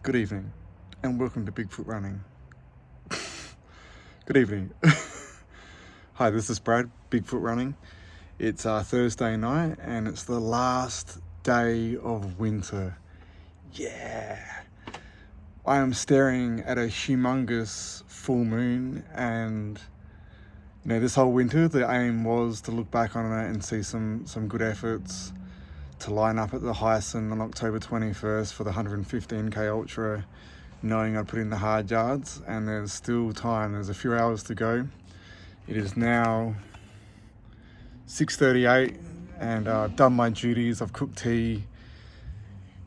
Good evening, and welcome to Bigfoot Running. Good evening. Hi, this is Brad, Bigfoot Running. It's Thursday night, and it's the last day of winter. Yeah! I am staring at a humongous full moon, and this whole winter, the aim was to look back on it and see some good efforts to line up at the Heysen on October 21st for the 115k ultra, knowing I'd put in the hard yards, and there's still time. There's a few hours to go. It is now 6:38, and I've done my duties. I've cooked tea.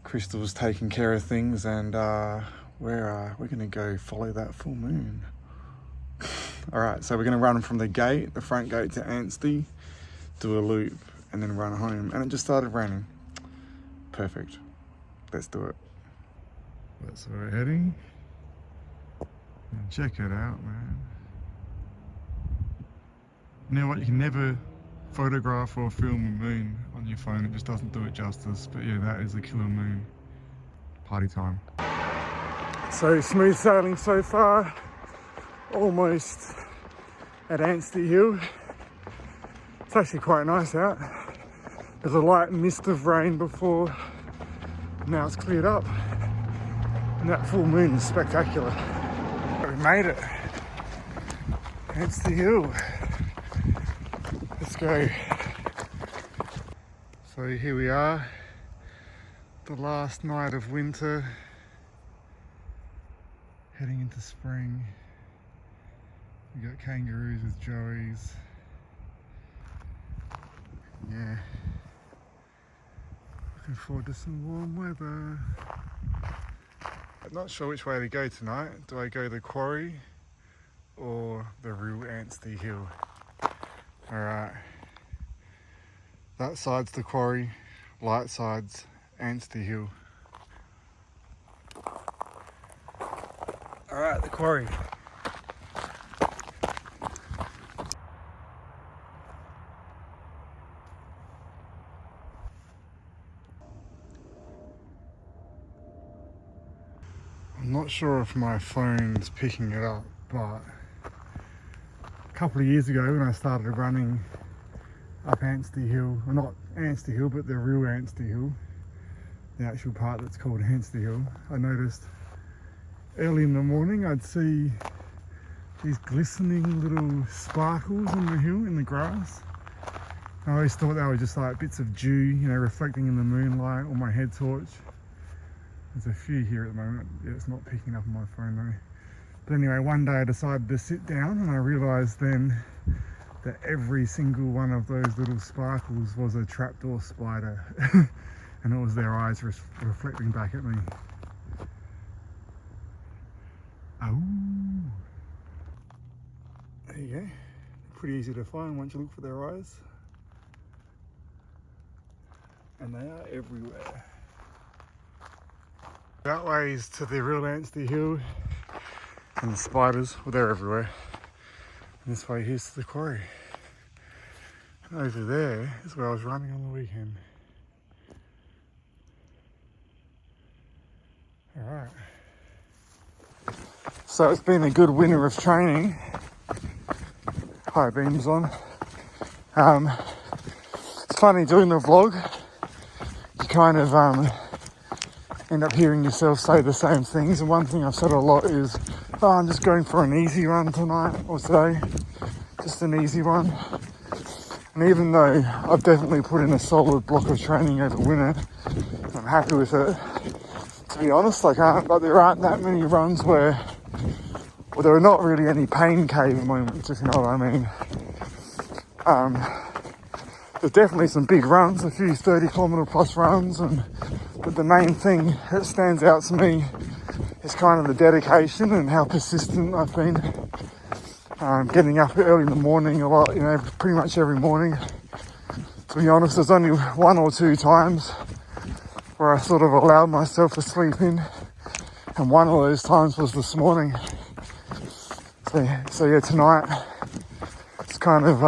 Crystal's taking care of things, and we're gonna go follow that full moon. All right, so we're gonna run from the front gate to Anstey, do a loop, and then run home. And it just started raining. Perfect. Let's do it. That's where we're heading. And check it out, man. You know what? You can never photograph or film a moon on your phone. It just doesn't do it justice. But yeah, that is a killer moon. Party time. So smooth sailing so far. Almost at Anstey Hill. It's actually quite nice out. There's a light mist of rain before. Now it's cleared up. And that full moon is spectacular. We made it. Anstey Hill. Let's go. So here we are. The last night of winter. Heading into spring. We got kangaroos with joeys. Yeah. Looking forward to some warm weather. I'm not sure which way to go tonight. Do I go the quarry or the real Anstey Hill? Alright. That side's the quarry, light side's Anstey Hill. Alright, the quarry. I'm not sure if my phone's picking it up, but a couple of years ago when I started running up Anstey Hill, well, not Anstey Hill, but the real Anstey Hill, the actual part that's called Anstey Hill, I noticed early in the morning I'd see these glistening little sparkles on the hill in the grass. I always thought they were just like bits of dew, reflecting in the moonlight on my head torch. There's a few here at the moment. Yeah, it's not picking up on my phone though. But anyway, one day I decided to sit down, and I realised then that every single one of those little sparkles was a trapdoor spider. And it was their eyes reflecting back at me. Oh. There you go. Pretty easy to find once you look for their eyes. And they are everywhere. That way is to the real Anstey Hill, and the spiders, well, they're everywhere. And this way here's to the quarry. And over there is where I was running on the weekend. Alright. So it's been a good winter of training. High beams on. It's funny doing the vlog. You kind of end up hearing yourself say the same things, and one thing I've said a lot is, oh, I'm just going for an easy run tonight or today, just an easy one. And even though I've definitely put in a solid block of training over winter, I'm happy with it. To be honest, there aren't that many runs where there are not really any pain cave moments, if you know what I mean. There's definitely some big runs, a few 30km plus runs, but the main thing that stands out to me is kind of the dedication and how persistent I've been. Getting up early in the morning a lot, pretty much every morning. To be honest, there's only one or two times where I sort of allowed myself to sleep in, and one of those times was this morning. So yeah, tonight it's kind of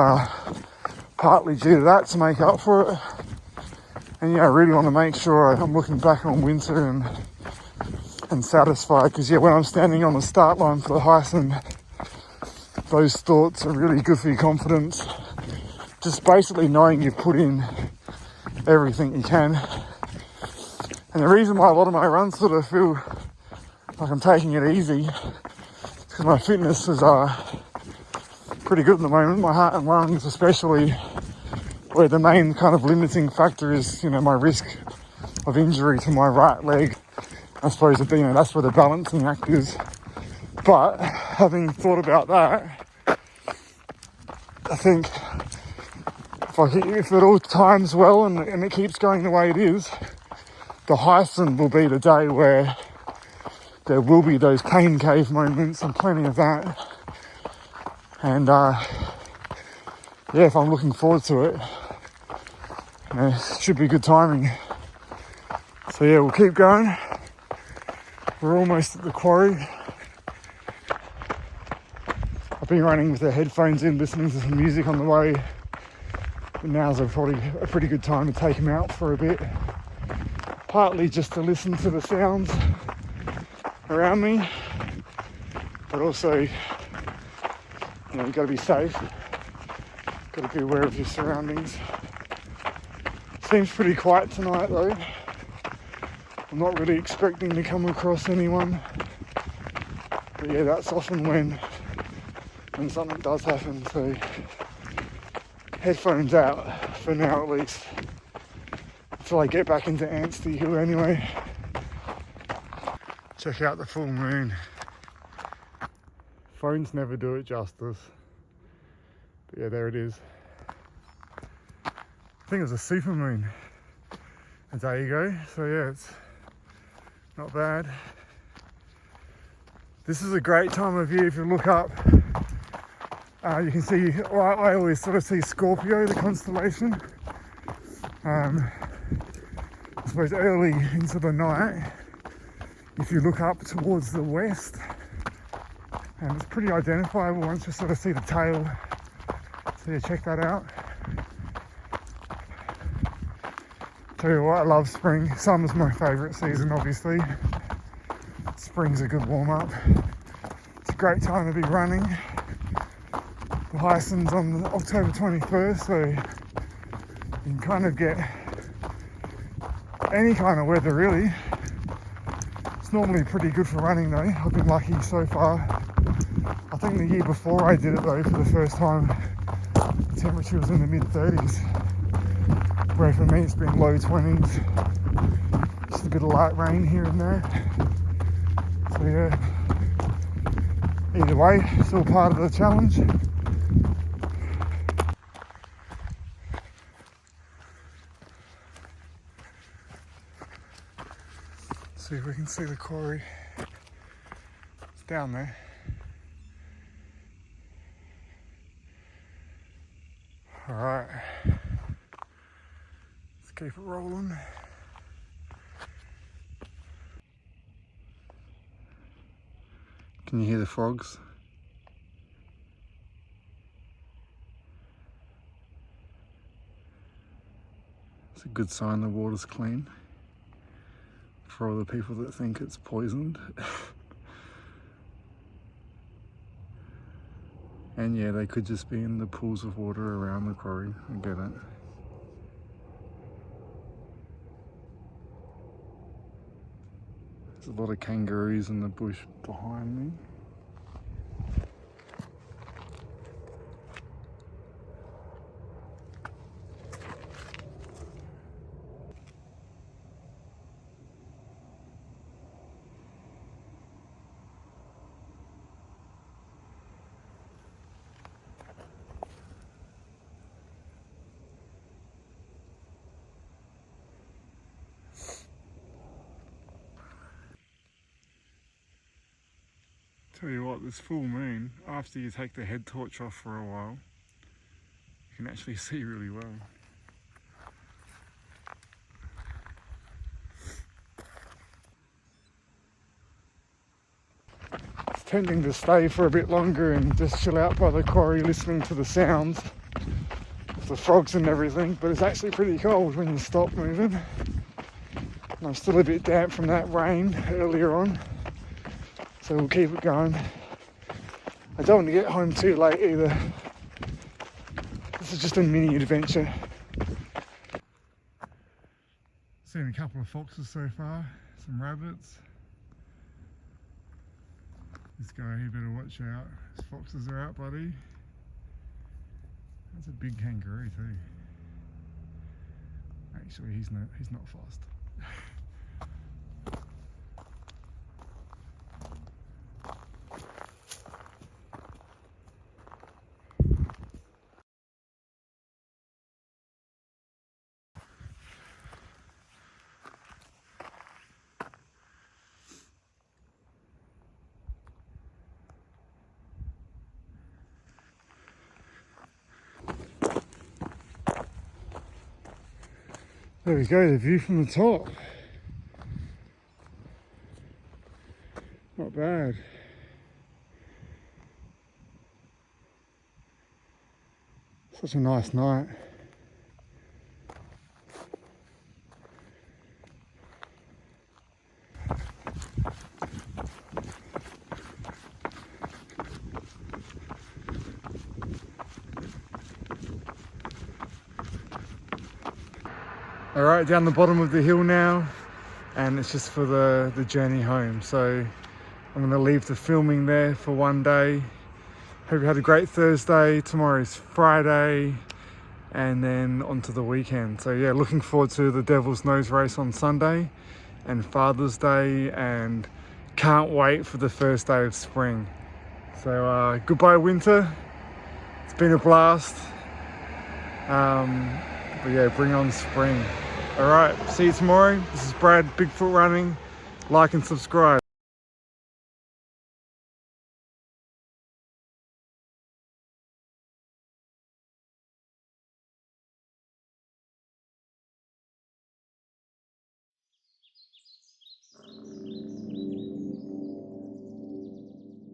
partly due to that to make up for it. And yeah, I really want to make sure I'm looking back on winter and and satisfied, because yeah, when I'm standing on the start line for the Heysen, those thoughts are really good for your confidence. Just basically knowing you've put in everything you can. And the reason why a lot of my runs sort of feel like I'm taking it easy is because my fitness is pretty good at the moment. My heart and lungs especially, where the main kind of limiting factor is, you know, my risk of injury to my right leg. I suppose, you know, that's where the balancing act is. But having thought about that, I think if it all times well and it keeps going the way it is, the Heysen will be the day where there will be those pain cave moments, and plenty of that. And if I'm looking forward to it, you know, it should be good timing. So yeah, we'll keep going. We're almost at the quarry. I've been running with the headphones in, listening to some music on the way. But now's probably a pretty good time to take them out for a bit. Partly just to listen to the sounds around me, but also, you know, you've got to be safe. Got to be aware of your surroundings. Seems pretty quiet tonight though. I'm not really expecting to come across anyone. But yeah, that's often when something does happen, so headphones out for now at least, until I get back into Anstey Hill anyway. Check out the full moon. Phones never do it justice. But yeah, there it is. I think it was a super moon a day ago, so yeah, it's not bad. This is a great time of year if you look up. You can see, well, I always sort of see Scorpio, the constellation. I suppose early into the night, if you look up towards the west, and it's pretty identifiable once you sort of see the tail. So yeah, check that out. Tell you what, I love spring. Summer's my favourite season, obviously. Spring's a good warm-up. It's a great time to be running. The Heysen's on October 21st, so you can kind of get any kind of weather really. It's normally pretty good for running though. I've been lucky so far. I think the year before I did it though, for the first time, the temperature was in the mid-30s. Where for me it's been low 20s. Just a bit of light rain here and there. So yeah, either way, it's all part of the challenge. See if we can see the quarry. It's down there. Alright, let's keep it rolling. Can you hear the frogs? It's a good sign the water's clean. For all the people that think it's poisoned. And yeah, they could just be in the pools of water around the quarry. I get it. There's a lot of kangaroos in the bush behind me. Tell you what, this full moon, after you take the head torch off for a while, you can actually see really well. It's tempting to stay for a bit longer and just chill out by the quarry listening to the sounds of the frogs and everything, but it's actually pretty cold when you stop moving. And I'm still a bit damp from that rain earlier on, so we'll keep it going. I don't want to get home too late either. This is just a mini adventure. Seen a couple of foxes so far, some rabbits. This guy here better watch out. His foxes are out, buddy. That's a big kangaroo too. Actually, he's not fast. There we go, the view from the top. Not bad. Such a nice night. All right, down the bottom of the hill now, and it's just for the journey home. So I'm gonna leave the filming there for one day. Hope you had a great Thursday. Tomorrow's Friday, and then on to the weekend. So yeah, looking forward to the Devil's Nose race on Sunday and Father's Day, and can't wait for the first day of spring. So goodbye winter. It's been a blast. But yeah, bring on spring. All right, see you tomorrow. This is Brad, Bigfoot Running. Like and subscribe.